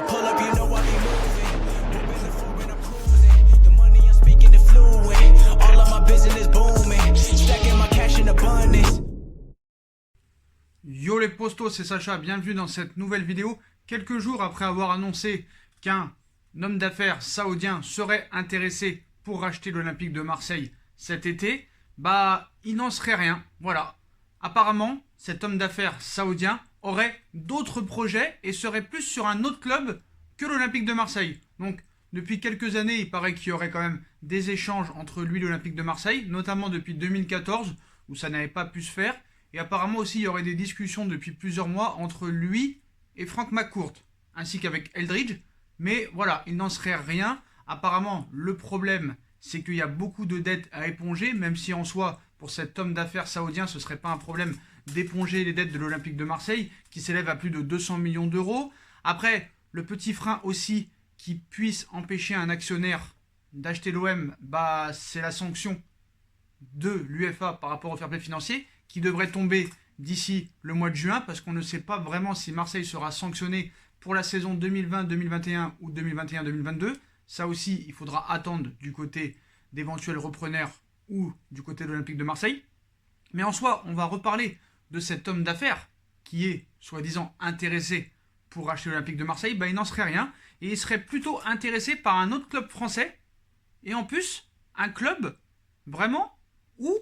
I pull up, you know I be moving. Moving the floor and I'm cruising. The money I'm speaking is fluent. All of my business booming. Stacking my cash in abundance. Yo les postos, c'est Sacha, bienvenue dans cette nouvelle vidéo. Quelques jours après avoir annoncé qu'un homme d'affaires saoudien serait intéressé pour racheter l'Olympique de Marseille cet été, il n'en serait rien. Voilà. Apparemment, cet homme d'affaires saoudien aurait d'autres projets et serait plus sur un autre club que l'Olympique de Marseille. Donc, depuis quelques années, il paraît qu'il y aurait quand même des échanges entre lui et l'Olympique de Marseille, notamment depuis 2014, où ça n'avait pas pu se faire. Et apparemment aussi, il y aurait des discussions depuis plusieurs mois entre lui et Frank McCourt, ainsi qu'avec Eldridge. Mais voilà, il n'en serait rien. Apparemment, le problème, c'est qu'il y a beaucoup de dettes à éponger, même si en soi, pour cet homme d'affaires saoudien, ce ne serait pas un problème d'éponger les dettes de l'Olympique de Marseille, qui s'élèvent à plus de 200 millions d'euros. Après, le petit frein aussi qui puisse empêcher un actionnaire d'acheter l'OM, c'est la sanction de l'UEFA par rapport au fair play financier, qui devrait tomber d'ici le mois de juin, parce qu'on ne sait pas vraiment si Marseille sera sanctionné pour la saison 2020-2021 ou 2021-2022. Ça aussi, il faudra attendre du côté d'éventuels repreneurs ou du côté de l'Olympique de Marseille. Mais en soi, on va reparler de cet homme d'affaires qui est soi-disant intéressé pour racheter l'Olympique de Marseille. Il n'en serait rien et il serait plutôt intéressé par un autre club français. Et en plus, un club vraiment où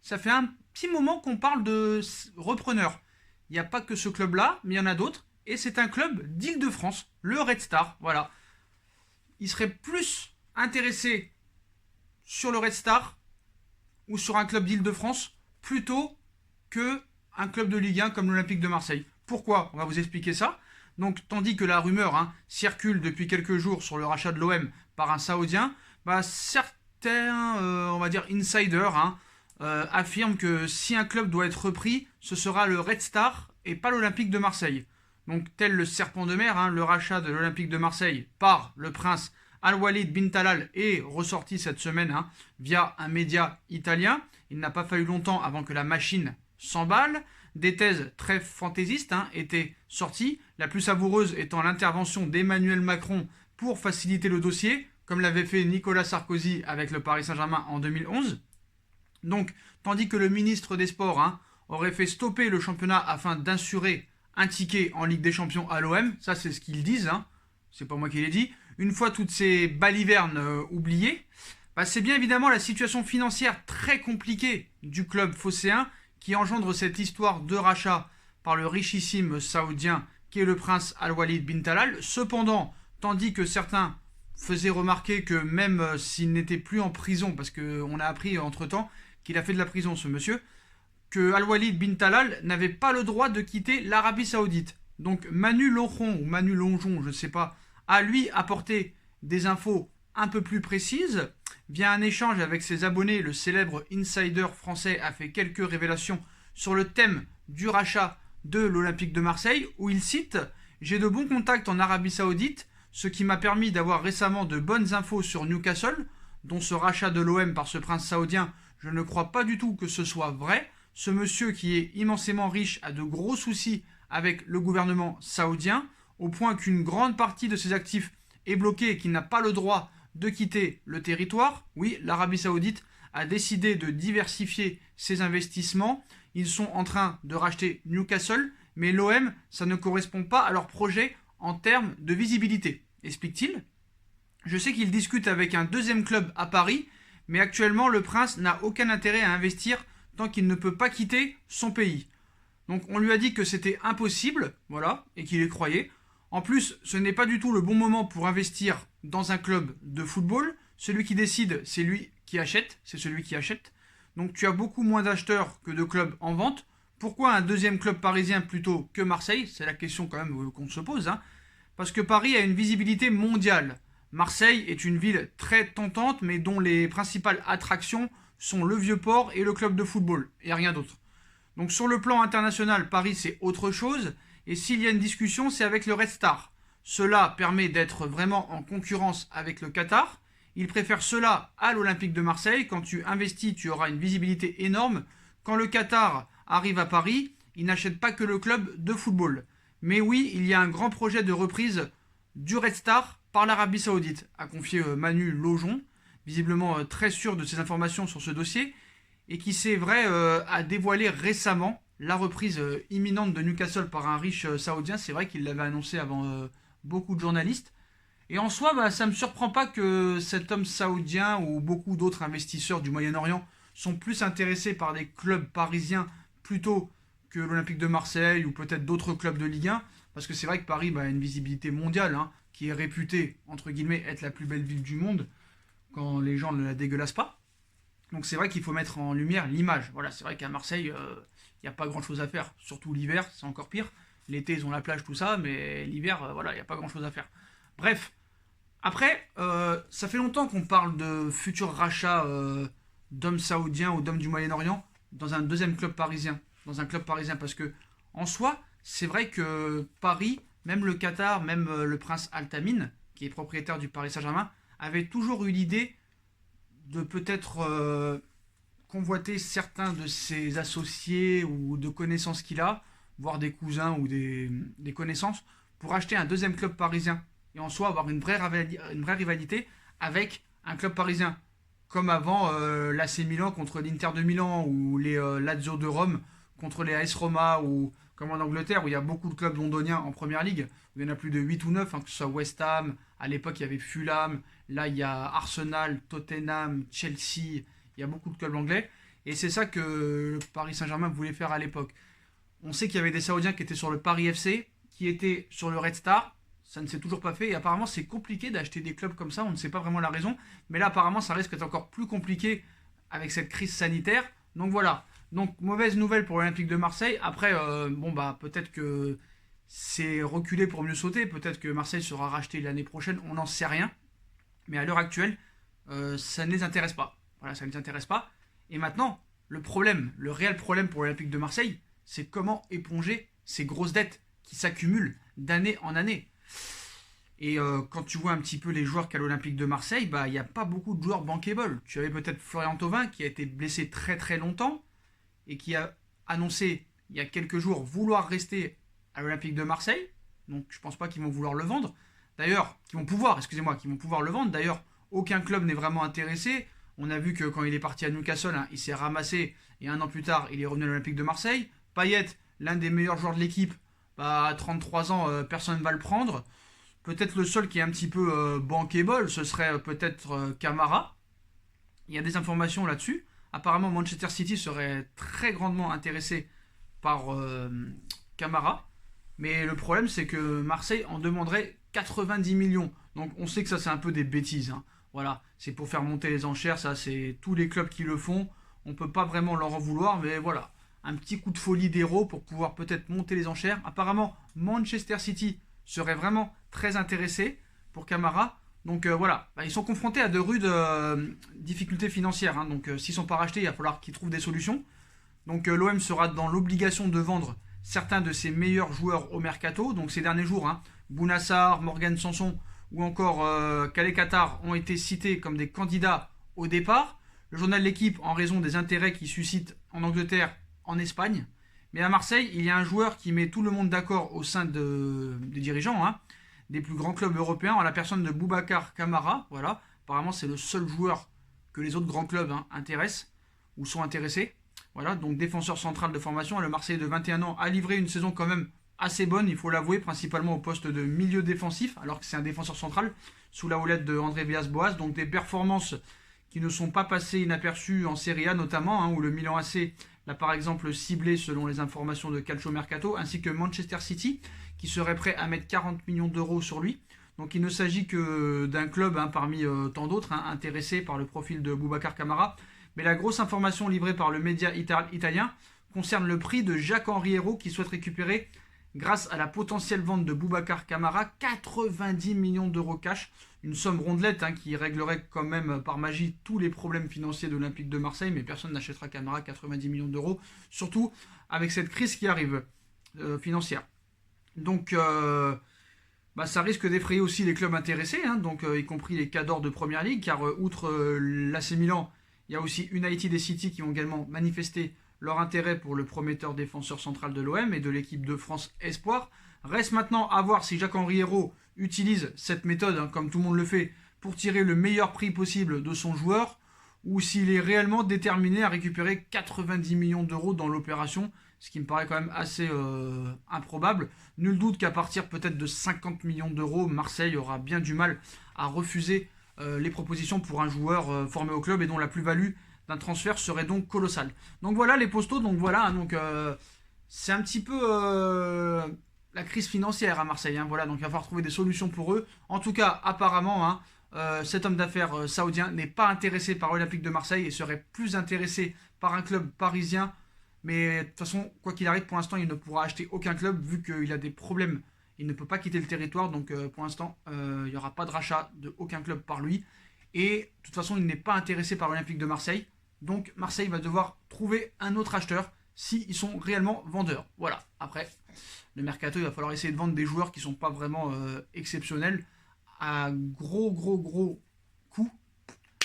ça fait un petit moment qu'on parle de repreneurs. Il n'y a pas que ce club-là, mais il y en a d'autres. Et c'est un club d'Île-de-France, le Red Star. Voilà. Il serait plus intéressé sur le Red Star ou sur un club d'Île-de-France plutôt qu'un club de Ligue 1 comme l'Olympique de Marseille. Pourquoi ? On va vous expliquer ça. Donc, tandis que la rumeur circule depuis quelques jours sur le rachat de l'OM par un Saoudien, certains, on va dire, insiders affirment que si un club doit être repris, ce sera le Red Star et pas l'Olympique de Marseille. Donc, tel le serpent de mer, le rachat de l'Olympique de Marseille par le prince Al-Walid bin Talal est ressorti cette semaine via un média italien. Il n'a pas fallu longtemps avant que la machine s'emballe. Des thèses très fantaisistes étaient sorties, la plus savoureuse étant l'intervention d'Emmanuel Macron pour faciliter le dossier, comme l'avait fait Nicolas Sarkozy avec le Paris Saint-Germain en 2011. Donc, tandis que le ministre des Sports aurait fait stopper le championnat afin d'insurer un ticket en Ligue des Champions à l'OM, ça c'est ce qu'ils disent, c'est pas moi qui l'ai dit. Une fois toutes ces balivernes oubliées, c'est bien évidemment la situation financière très compliquée du club phocéen qui engendre cette histoire de rachat par le richissime saoudien qui est le prince Al-Walid bin Talal. Cependant, tandis que certains faisaient remarquer que même s'il n'était plus en prison, parce qu'on a appris entre-temps qu'il a fait de la prison ce monsieur, que Al-Walid bin Talal n'avait pas le droit de quitter l'Arabie Saoudite. Donc Manu Lonjon, ou Manu Lonjon, je ne sais pas, a lui apporté des infos un peu plus précises. Via un échange avec ses abonnés, le célèbre insider français a fait quelques révélations sur le thème du rachat de l'Olympique de Marseille, où il cite « J'ai de bons contacts en Arabie Saoudite, ce qui m'a permis d'avoir récemment de bonnes infos sur Newcastle, dont ce rachat de l'OM par ce prince saoudien, je ne crois pas du tout que ce soit vrai. Ce monsieur qui est immensément riche a de gros soucis avec le gouvernement saoudien, au point qu'une grande partie de ses actifs est bloquée et qu'il n'a pas le droit de quitter le territoire. Oui, l'Arabie Saoudite a décidé de diversifier ses investissements. Ils sont en train de racheter Newcastle, mais l'OM, ça ne correspond pas à leur projet en termes de visibilité, explique-t-il. Je sais qu'il discute avec un deuxième club à Paris, mais actuellement le prince n'a aucun intérêt à investir tant qu'il ne peut pas quitter son pays. Donc on lui a dit que c'était impossible, voilà, et qu'il y croyait. En plus, ce n'est pas du tout le bon moment pour investir dans un club de football. Celui qui décide, c'est lui qui achète, c'est celui qui achète. Donc tu as beaucoup moins d'acheteurs que de clubs en vente. Pourquoi un deuxième club parisien plutôt que Marseille ? C'est la question quand même qu'on se pose. Parce que Paris a une visibilité mondiale. Marseille est une ville très tentante, mais dont les principales attractions sont le Vieux-Port et le club de football, et rien d'autre. Donc sur le plan international, Paris c'est autre chose. Et s'il y a une discussion, c'est avec le Red Star. Cela permet d'être vraiment en concurrence avec le Qatar. Ils préfèrent cela à l'Olympique de Marseille. Quand tu investis, tu auras une visibilité énorme. Quand le Qatar arrive à Paris, il n'achète pas que le club de football. Mais oui, il y a un grand projet de reprise du Red Star par l'Arabie Saoudite, a confié Manu Lojon, visiblement très sûr de ses informations sur ce dossier, et qui, c'est vrai, a dévoilé récemment la reprise imminente de Newcastle par un riche saoudien. C'est vrai qu'il l'avait annoncé avant beaucoup de journalistes. Et en soi, bah, ça ne me surprend pas que cet homme saoudien ou beaucoup d'autres investisseurs du Moyen-Orient sont plus intéressés par des clubs parisiens plutôt que l'Olympique de Marseille ou peut-être d'autres clubs de Ligue 1. Parce que c'est vrai que Paris a une visibilité mondiale, hein, qui est réputée, entre guillemets, être la plus belle ville du monde quand les gens ne la dégueulassent pas. Donc c'est vrai qu'il faut mettre en lumière l'image. Voilà, c'est vrai qu'à Marseille, il n'y a pas grand-chose à faire. Surtout l'hiver, c'est encore pire. L'été, ils ont la plage, tout ça, mais l'hiver, voilà, il n'y a pas grand-chose à faire. Bref, après, ça fait longtemps qu'on parle de futurs rachats d'hommes saoudiens ou d'hommes du Moyen-Orient dans un deuxième club parisien. Dans un club parisien, parce que, en soi, c'est vrai que Paris, même le Qatar, même le prince Al Tamim, qui est propriétaire du Paris Saint-Germain, avait toujours eu l'idée de peut-être convoiter certains de ses associés ou de connaissances qu'il a, voire des cousins ou des connaissances, pour acheter un deuxième club parisien. Et en soi, avoir une vraie rivalité avec un club parisien. Comme avant l'AC Milan contre l'Inter de Milan ou les Lazio de Rome contre les AS Roma ou comme en Angleterre où il y a beaucoup de clubs londoniens en première ligue, où il y en a plus de 8 ou 9, hein, que ce soit West Ham, à l'époque il y avait Fulham, là il y a Arsenal, Tottenham, Chelsea, il y a beaucoup de clubs anglais. Et c'est ça que le Paris Saint-Germain voulait faire à l'époque. On sait qu'il y avait des Saoudiens qui étaient sur le Paris FC, qui étaient sur le Red Star. Ça ne s'est toujours pas fait et apparemment c'est compliqué d'acheter des clubs comme ça, on ne sait pas vraiment la raison. Mais là apparemment ça risque d'être encore plus compliqué avec cette crise sanitaire. Donc voilà. Donc mauvaise nouvelle pour l'Olympique de Marseille. Après, bon bah peut-être que c'est reculé pour mieux sauter. Peut-être que Marseille sera racheté l'année prochaine, on n'en sait rien. Mais à l'heure actuelle, ça ne les intéresse pas. Voilà, ça ne les intéresse pas. Et maintenant, le problème, le réel problème pour l'Olympique de Marseille, c'est comment éponger ces grosses dettes qui s'accumulent d'année en année. Et quand tu vois un petit peu les joueurs qu'a l'Olympique de Marseille, bah il n'y a pas beaucoup de joueurs bankable. Tu avais peut-être Florian Thauvin qui a été blessé très très longtemps et qui a annoncé il y a quelques jours vouloir rester à l'Olympique de Marseille. Donc je pense pas qu'ils vont vouloir le vendre. D'ailleurs, qu'ils vont pouvoir le vendre. D'ailleurs, aucun club n'est vraiment intéressé. On a vu que quand il est parti à Newcastle, hein, il s'est ramassé et un an plus tard, il est revenu à l'Olympique de Marseille. Payet, l'un des meilleurs joueurs de l'équipe, bah, à 33 ans, personne ne va le prendre. Peut-être le seul qui est un petit peu bankable, ce serait peut-être Camara. Il y a des informations là-dessus. Apparemment, Manchester City serait très grandement intéressé par Camara. Mais le problème, c'est que Marseille en demanderait 90 millions. Donc on sait que ça, c'est un peu des bêtises, hein. Voilà, c'est pour faire monter les enchères. Ça, c'est tous les clubs qui le font. On ne peut pas vraiment leur en vouloir, mais voilà. Un petit coup de folie d'héros pour pouvoir peut-être monter les enchères. Apparemment, Manchester City serait vraiment très intéressé pour Camara. Donc voilà, bah, ils sont confrontés à de rudes difficultés financières, hein. Donc s'ils ne sont pas rachetés, il va falloir qu'ils trouvent des solutions. Donc l'OM sera dans l'obligation de vendre certains de ses meilleurs joueurs au mercato. Donc ces derniers jours, hein, Bounassar, Morgan Sanson ou encore Kale Qatar ont été cités comme des candidats au départ. Le journal L'Équipe, en raison des intérêts qu'il suscite en Angleterre, en Espagne. Mais à Marseille, il y a un joueur qui met tout le monde d'accord au sein des dirigeants, hein, des plus grands clubs européens, en la personne de Boubacar Kamara. Voilà. Apparemment, c'est le seul joueur que les autres grands clubs, hein, intéressent ou sont intéressés. Voilà, donc défenseur central de formation. Le Marseillais de 21 ans a livré une saison quand même assez bonne, il faut l'avouer, principalement au poste de milieu défensif, alors que c'est un défenseur central, sous la houlette de André Villas-Boas. Donc des performances qui ne sont pas passées inaperçues en Serie A notamment, hein, où le Milan AC l'a par exemple ciblé selon les informations de Calcio Mercato, ainsi que Manchester City, qui serait prêt à mettre 40 millions d'euros sur lui. Donc il ne s'agit que d'un club, hein, parmi tant d'autres, hein, intéressés par le profil de Boubacar Kamara. Mais la grosse information livrée par le média italien concerne le prix de Jacques-Henri Hérault, qui souhaite récupérer, grâce à la potentielle vente de Boubacar Kamara, 90 millions d'euros cash. Une somme rondelette, hein, qui réglerait quand même par magie tous les problèmes financiers de l'Olympique de Marseille, mais personne n'achètera Kamara 90 millions d'euros, surtout avec cette crise qui arrive financière. Donc bah, ça risque d'effrayer aussi les clubs intéressés, hein, donc, y compris les cadors de Première Ligue, car outre l'AC Milan, il y a aussi United et City qui ont également manifesté leur intérêt pour le prometteur défenseur central de l'OM et de l'équipe de France Espoir. Reste maintenant à voir si Jacques-Henri Hérault utilise cette méthode, hein, comme tout le monde le fait, pour tirer le meilleur prix possible de son joueur, ou s'il est réellement déterminé à récupérer 90 millions d'euros dans l'opération, ce qui me paraît quand même assez improbable. Nul doute qu'à partir peut-être de 50 millions d'euros, Marseille aura bien du mal à refuser les propositions pour un joueur formé au club et dont la plus-value d'un transfert serait donc colossale. Donc voilà les postos, donc voilà, hein, donc c'est un petit peu la crise financière à Marseille, hein, voilà, donc il va falloir trouver des solutions pour eux. En tout cas, apparemment, hein, cet homme d'affaires saoudien n'est pas intéressé par l'Olympique de Marseille et serait plus intéressé par un club parisien. Mais de toute façon, quoi qu'il arrive, pour l'instant, il ne pourra acheter aucun club vu qu'il a des problèmes. Il ne peut pas quitter le territoire, donc pour l'instant, il n'y aura pas de rachat de aucun club par lui. Et de toute façon, il n'est pas intéressé par l'Olympique de Marseille. Donc Marseille va devoir trouver un autre acheteur s'ils sont réellement vendeurs. Voilà, après, le mercato, il va falloir essayer de vendre des joueurs qui ne sont pas vraiment exceptionnels à gros coût.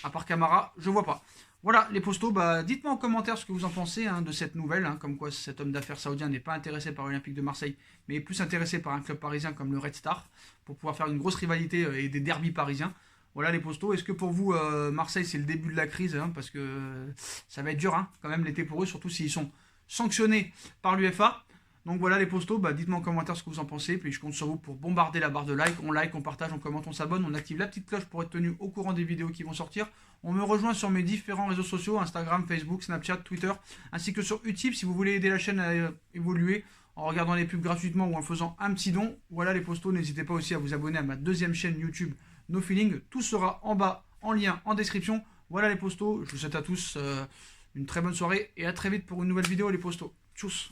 À part Camara, je vois pas. Voilà les postos, bah, dites-moi en commentaire ce que vous en pensez, hein, de cette nouvelle, hein, comme quoi cet homme d'affaires saoudien n'est pas intéressé par l'Olympique de Marseille, mais est plus intéressé par un club parisien comme le Red Star, pour pouvoir faire une grosse rivalité et des derbys parisiens. Voilà les postos, est-ce que pour vous, Marseille c'est le début de la crise, hein, parce que ça va être dur, hein, quand même l'été pour eux, surtout s'ils sont sanctionnés par l'UEFA. Donc voilà les postos, bah, dites-moi en commentaire ce que vous en pensez, puis je compte sur vous pour bombarder la barre de like, on partage, on commente, on s'abonne, on active la petite cloche pour être tenu au courant des vidéos qui vont sortir. On me rejoint sur mes différents réseaux sociaux, Instagram, Facebook, Snapchat, Twitter, ainsi que sur Utip si vous voulez aider la chaîne à évoluer en regardant les pubs gratuitement ou en faisant un petit don. Voilà les postos, n'hésitez pas aussi à vous abonner à ma deuxième chaîne YouTube No Feeling, tout sera en bas en lien en description. Voilà les postos, je vous souhaite à tous une très bonne soirée et à très vite pour une nouvelle vidéo les postos. Tchuss.